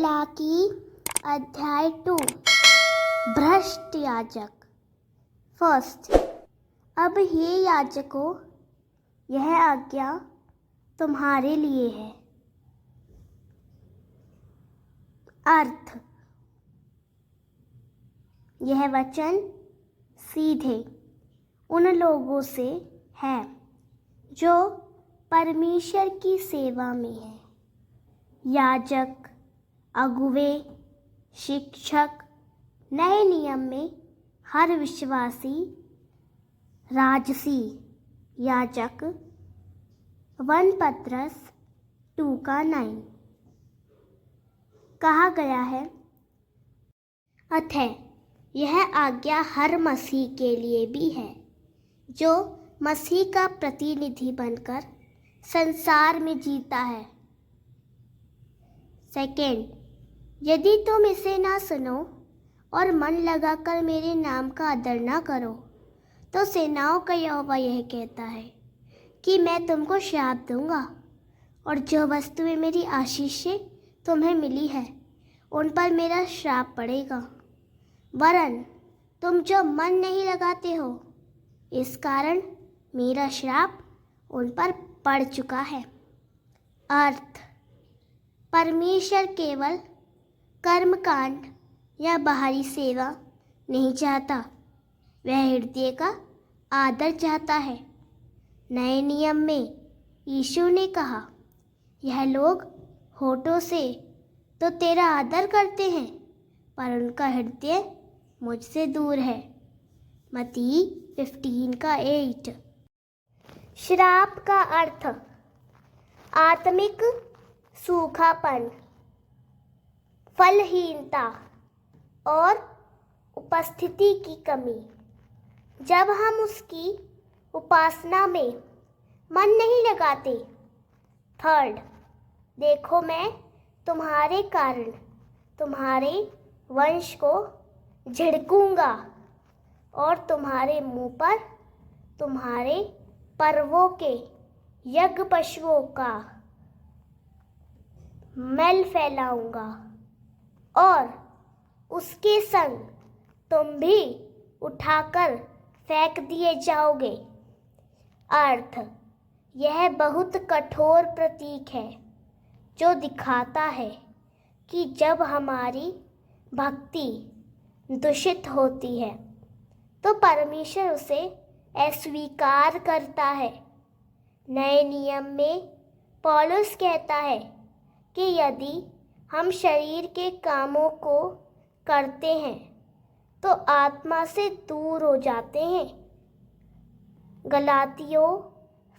मलाकी अध्याय 2 भ्रष्ट याजक। फर्स्ट, अब हे याजकों, यह आज्ञा तुम्हारे लिए है। अर्थ, यह वचन सीधे उन लोगों से है जो परमेश्वर की सेवा में है। याजक, अगुवे, शिक्षक, नए नियम में हर विश्वासी, राजसी, याजक। 1 पत्रस 2:9 कहा गया है, अतः यह आज्ञा हर मसीह के लिए भी है जो मसीह का प्रतिनिधि बनकर संसार में जीता है। सेकेंड, यदि तुम इसे ना सुनो और मन लगाकर मेरे नाम का आदर ना करो, तो सेनाओं का यहोवा यह कहता है कि मैं तुमको श्राप दूंगा, और जो वस्तुएं मेरी आशीष से तुम्हें मिली है उन पर मेरा श्राप पड़ेगा। वरन तुम जो मन नहीं लगाते हो, इस कारण मेरा श्राप उन पर पड़ चुका है। अर्थ, परमेश्वर केवल कर्मकांड या बाहरी सेवा नहीं चाहता, वह हृदय का आदर चाहता है। नए नियम में यीशु ने कहा, यह लोग होठों से तो तेरा आदर करते हैं, पर उनका हृदय मुझसे दूर है। मत्ती 15:8। श्राप का अर्थ, आत्मिक सूखापन, फलहीनता और उपस्थिति की कमी। जब हम उसकी उपासना में मन नहीं लगाते। थर्ड, देखो मैं तुम्हारे कारण तुम्हारे वंश को झिड़कूंगा और तुम्हारे मुंह पर तुम्हारे पर्वों के यज्ञ पशुओं का मैल फैलाऊंगा, और उसके संग तुम भी उठाकर फेंक दिए जाओगे। अर्थ, यह बहुत कठोर प्रतीक है जो दिखाता है कि जब हमारी भक्ति दूषित होती है तो परमेश्वर उसे अस्वीकार करता है। नए नियम में पौलुस कहता है कि यदि हम शरीर के कामों को करते हैं तो आत्मा से दूर हो जाते हैं। गलातियों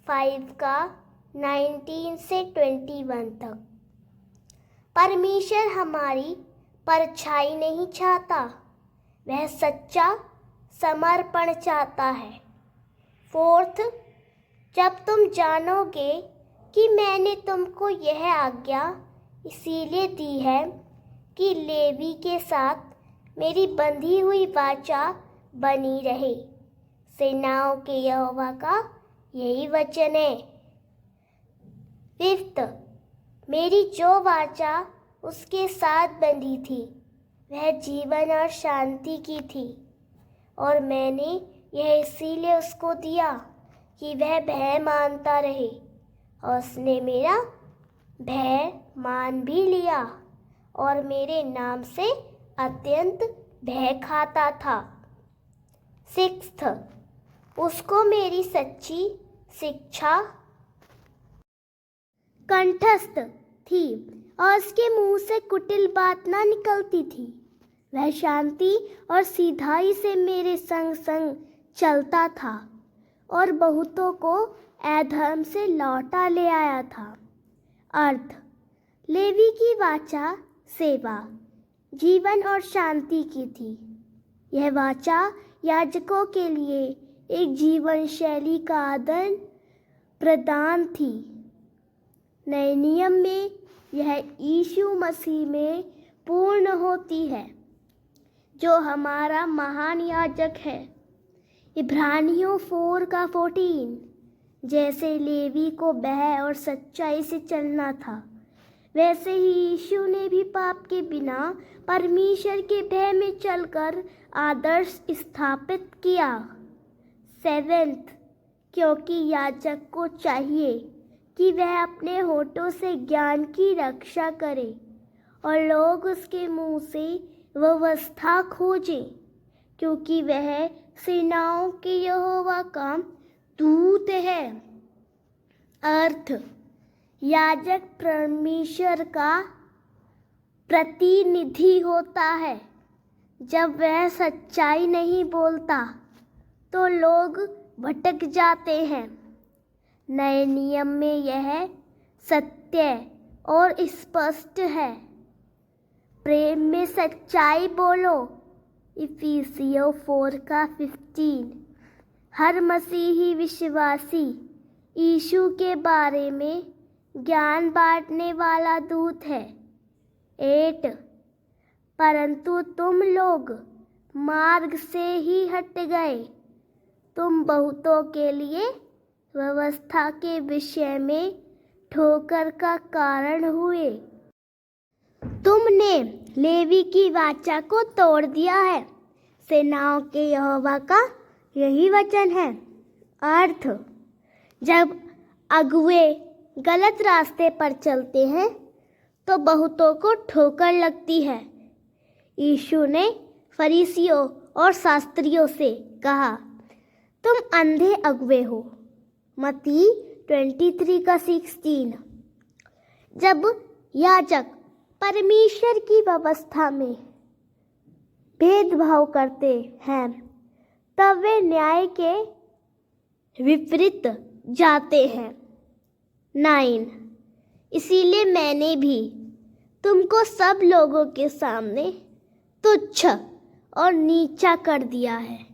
5:19 से 21 तक। परमेश्वर हमारी परछाई नहीं चाहता, वह सच्चा समर्पण चाहता है। फोर्थ, जब तुम जानोगे कि मैंने तुमको यह आज्ञा इसीलिए दी है कि लेवी के साथ मेरी बंधी हुई वाचा बनी रहे। सेनाओं के यहोवा का यही वचन है। फिफ्थ, मेरी जो वाचा उसके साथ बंधी थी वह जीवन और शांति की थी, और मैंने यह इसीलिए उसको दिया कि वह भय मानता रहे, और उसने मेरा भय मान भी लिया और मेरे नाम से अत्यंत भय खाता था। सिक्स्थ, उसको मेरी सच्ची शिक्षा कंठस्थ थी और उसके मुंह से कुटिल बात ना निकलती थी। वह शांति और सीधाई से मेरे संग संग चलता था और बहुतों को अधर्म से लौटा ले आया था। अर्थ, लेवी की वाचा सेवा, जीवन और शांति की थी। यह वाचा याजकों के लिए एक जीवन शैली का आदान प्रदान थी। नए नियम में यह यीशु मसीह में पूर्ण होती है जो हमारा महान याजक है। इब्रानियों 4:14, जैसे लेवी को भय और सच्चाई से चलना था, वैसे ही यीशु ने भी पाप के बिना परमेश्वर के भय में चलकर आदर्श स्थापित किया। 7th, क्योंकि याजक को चाहिए कि वह अपने होठों से ज्ञान की रक्षा करे और लोग उसके मुंह से व्यवस्था खोजें, क्योंकि वह सेनाओं के यहोवा का दूत है। अर्थ, याजक परमेश्वर का प्रतिनिधि होता है। जब वह सच्चाई नहीं बोलता तो लोग भटक जाते हैं। नए नियम में यह सत्य और स्पष्ट है। प्रेम में सच्चाई बोलो, इफिसियों 4:15। हर मसीही विश्वासी यीशु के बारे में ज्ञान बांटने वाला दूत है। 8, परंतु तुम लोग मार्ग से ही हट गए। तुम बहुतों के लिए व्यवस्था के विषय में ठोकर का कारण हुए। तुमने लेवी की वाचा को तोड़ दिया है। सेनाओं के यहोवा का यही वचन है। अर्थ, जब अगुवे गलत रास्ते पर चलते हैं तो बहुतों को ठोकर लगती है। यीशु ने फरीसियों और शास्त्रियों से कहा, तुम अंधे अगुवे हो। मत्ती 23:16। जब याजक परमेश्वर की व्यवस्था में भेदभाव करते हैं तब वे न्याय के विपरीत जाते हैं। 9, इसीलिए मैंने भी तुमको सब लोगों के सामने तुच्छ और नीचा कर दिया है,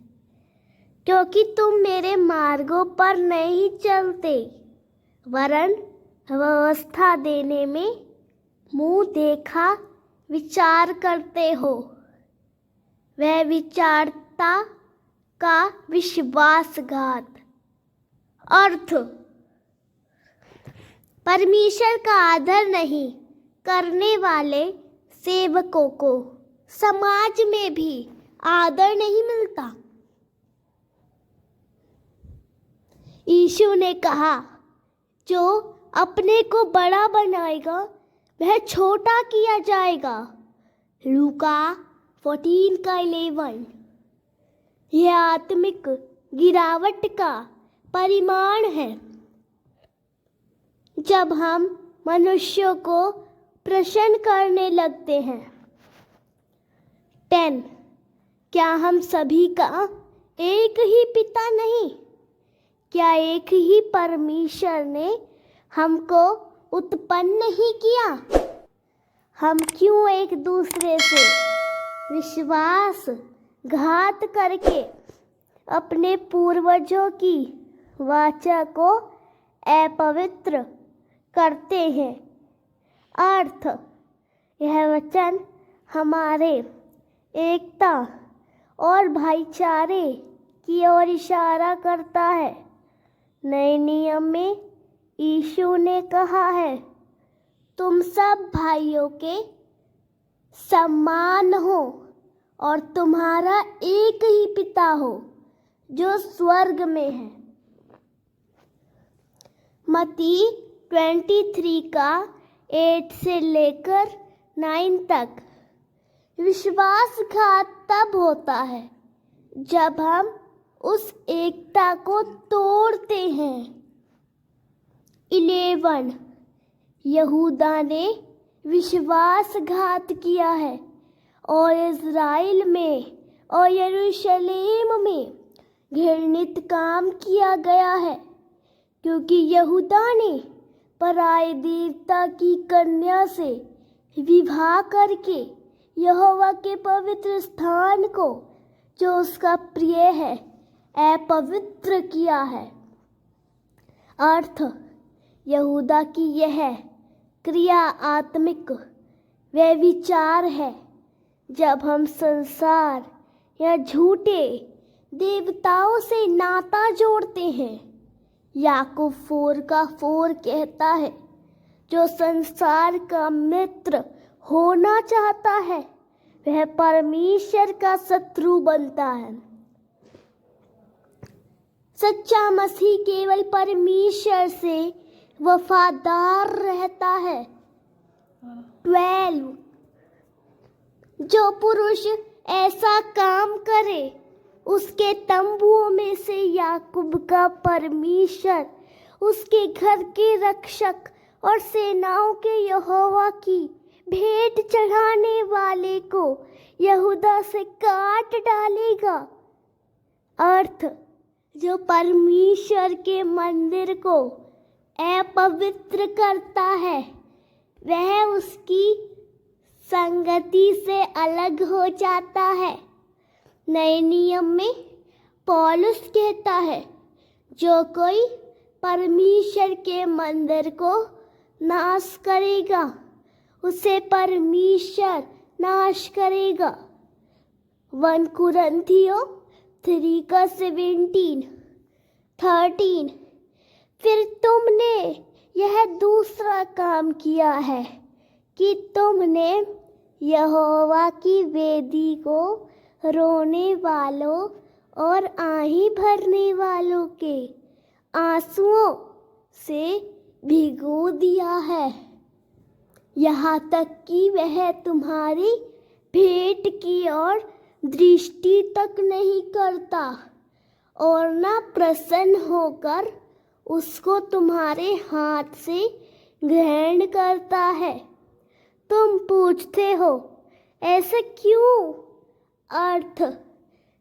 क्योंकि तुम मेरे मार्गों पर नहीं चलते, वरन व्यवस्था देने में मुंह देखा विचार करते हो। वह विचारता का विश्वासघात। अर्थ, परमेश्वर का आदर नहीं करने वाले सेवकों को समाज में भी आदर नहीं मिलता। यीशु ने कहा, जो अपने को बड़ा बनाएगा वह छोटा किया जाएगा। लूका 14:11। यह आत्मिक गिरावट का परिमाण है। जब हम मनुष्यों को प्रसन्न करने लगते हैं। 10, क्या हम सभी का एक ही पिता नहीं? क्या एक ही परमेश्वर ने हमको उत्पन्न नहीं किया? हम क्यों एक दूसरे से विश्वासघात करके अपने पूर्वजों की वाचा को अपवित्र करते हैं? अर्थ, यह वचन हमारे एकता और भाईचारे की ओर इशारा करता है। नए नियम में यीशु ने कहा है, तुम सब भाइयों के समान हो और तुम्हारा एक ही पिता हो जो स्वर्ग में है। मत्ती 23:8 से लेकर 9 तक। विश्वासघात तब होता है जब हम उस एकता को तोड़ते हैं। 11, यहूदा ने विश्वासघात किया है और इज़राइल में और यरूशलेम में घृणित काम किया गया है, क्योंकि यहूदा ने पराए देवता की कन्या से विवाह करके यहोवा के पवित्र स्थान को, जो उसका प्रिय है, अपवित्र किया है। अर्थ, यहूदा की यह क्रिया आत्मिक व्यभिचार है। जब हम संसार या झूठे देवताओं से नाता जोड़ते हैं। याकूब 4:4 कहता है, जो संसार का मित्र होना चाहता है वह परमेश्वर का शत्रु बनता है। सच्चा मसीह केवल परमेश्वर से वफादार रहता है। 12 जो पुरुष ऐसा काम करे उसके तंबुओं में से याकूब का परमेश्वर, उसके घर के रक्षक और सेनाओं के यहोवा की भेंट चढ़ाने वाले को यहूदा से काट डालेगा। अर्थ जो परमेश्वर के मंदिर को अपवित्र करता है वह उसकी संगति से अलग हो जाता है। नए नियम में पौलुस कहता है जो कोई परमेश्वर के मंदिर को नाश करेगा उसे परमेश्वर नाश करेगा। 1 कुरिन्थियों 3:17-13 फिर तुमने यह दूसरा काम किया है कि तुमने यहोवा की वेदी को रोने वालों और आही भरने वालों के आंसुओं से भिगो दिया है, यहाँ तक कि वह तुम्हारी भेंट की ओर दृष्टि तक नहीं करता और न प्रसन्न होकर उसको तुम्हारे हाथ से ग्रहण करता है। तुम पूछते हो ऐसे क्यों? अर्थ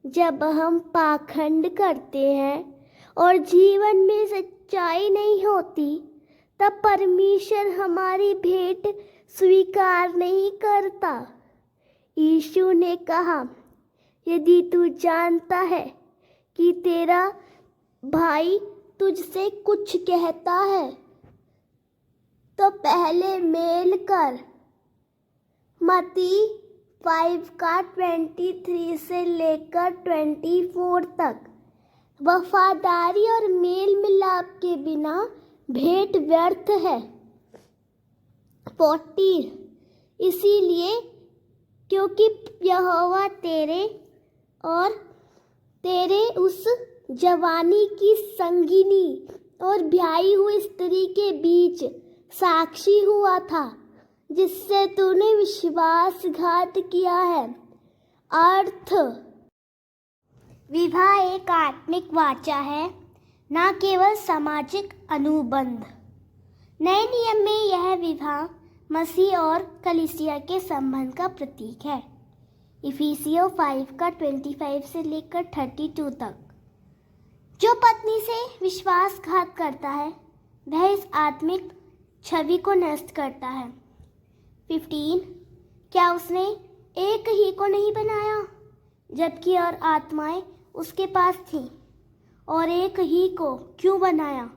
जब हम पाखंड करते हैं और जीवन में सच्चाई नहीं होती तब परमेश्वर हमारी भेंट स्वीकार नहीं करता। यीशु ने कहा यदि तू जानता है कि तेरा भाई तुझसे कुछ कहता है तो पहले मेल कर। मत्ती 5:23 से लेकर 24 तक। वफादारी और मेल मिलाप के बिना भेंट व्यर्थ है। 14 इसीलिए क्योंकि यहोवा तेरे और तेरे उस जवानी की संगिनी और ब्याही हुई स्त्री के बीच साक्षी हुआ था जिससे तूने विश्वासघात किया है। अर्थ विवाह एक आत्मिक वाचा है, न केवल सामाजिक अनुबंध। नए नियम में यह विवाह मसीह और कलीसिया के संबंध का प्रतीक है। इफिसियों 5:25 से लेकर 32 तक। जो पत्नी से विश्वासघात करता है वह इस आत्मिक छवि को नष्ट करता है। 15 क्या उसने एक ही को नहीं बनाया जबकि और आत्माएं उसके पास थीं? और एक ही को क्यों बनाया?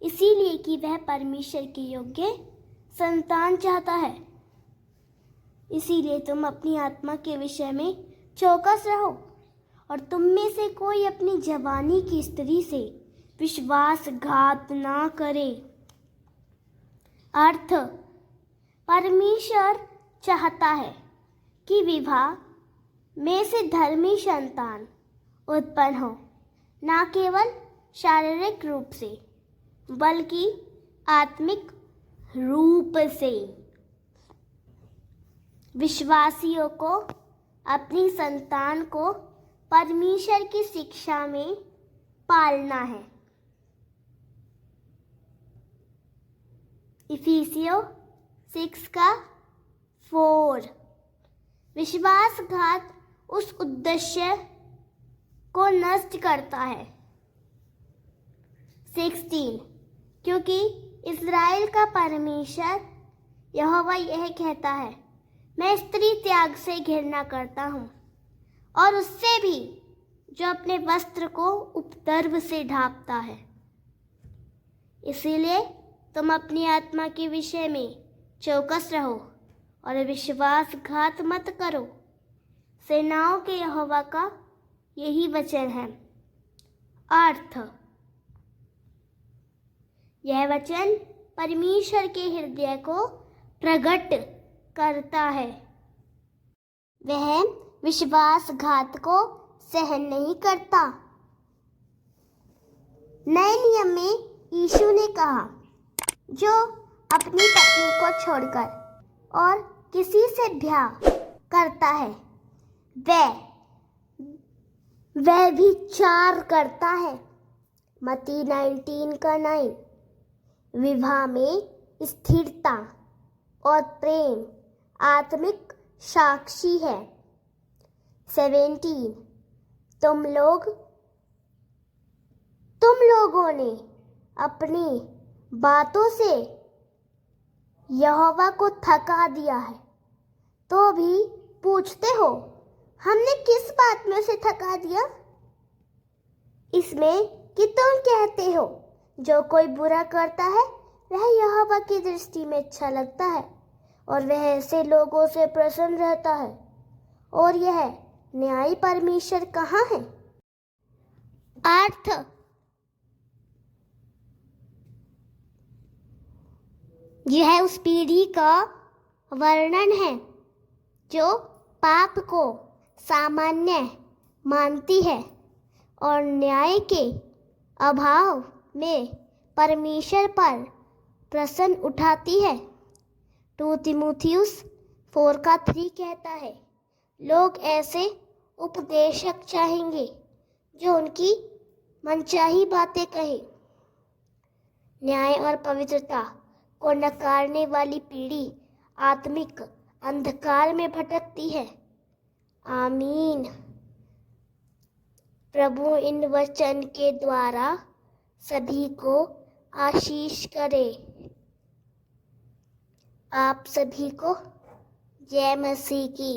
इसीलिए कि वह परमेश्वर के योग्य संतान चाहता है। इसीलिए तुम अपनी आत्मा के विषय में चौकस रहो और तुम में से कोई अपनी जवानी की स्त्री से विश्वासघात ना करे। अर्थ परमेश्वर चाहता है कि विवाह में से धर्मी संतान उत्पन्न हो, न केवल शारीरिक रूप से बल्कि आत्मिक रूप से। विश्वासियों को अपनी संतान को परमेश्वर की शिक्षा में पालना है। इफिसियों 6:4 विश्वासघात उस उद्देश्य को नष्ट करता है। 16 क्योंकि इस्राएल का परमेश्वर यहोवा यह कहता है, मैं स्त्री त्याग से घृणा करता हूँ और उससे भी जो अपने वस्त्र को उपद्रव से ढांपता है। इसीलिए तुम अपनी आत्मा के विषय में चौकस रहो और विश्वासघात मत करो। सेनाओं के यहोवा का यही वचन है। अर्थ यह वचन परमेश्वर के हृदय को प्रकट करता है। वह विश्वासघात को सहन नहीं करता। नए नियम में यीशु ने कहा, जो अपनी पत्नी को छोड़कर और किसी से ब्याह करता है वह भी चार करता है। मत्ती 19:9। विवाह में स्थिरता और प्रेम आत्मिक साक्षी है। 17 तुम लोगों ने अपनी बातों से यहोवा को थका दिया है, तो भी पूछते हो, हमने किस बात में उसे थका दिया? इसमें कि तुम कहते हो, जो कोई बुरा करता है वह यहोवा की दृष्टि में अच्छा लगता है और वह ऐसे लोगों से प्रसन्न रहता है। और यह न्यायी परमेश्वर कहाँ है? अर्थ यह उस पीढ़ी का वर्णन है जो पाप को सामान्य मानती है और न्याय के अभाव में परमेश्वर पर प्रश्न उठाती है। 2 तीमुथियुस 4:3 कहता है, लोग ऐसे उपदेशक चाहेंगे जो उनकी मनचाही बातें कहे। न्याय और पवित्रता को नकारने वाली पीढ़ी आत्मिक अंधकार में भटकती है। आमीन। प्रभु इन वचन के द्वारा सभी को आशीष करे। आप सभी को जय मसीह की।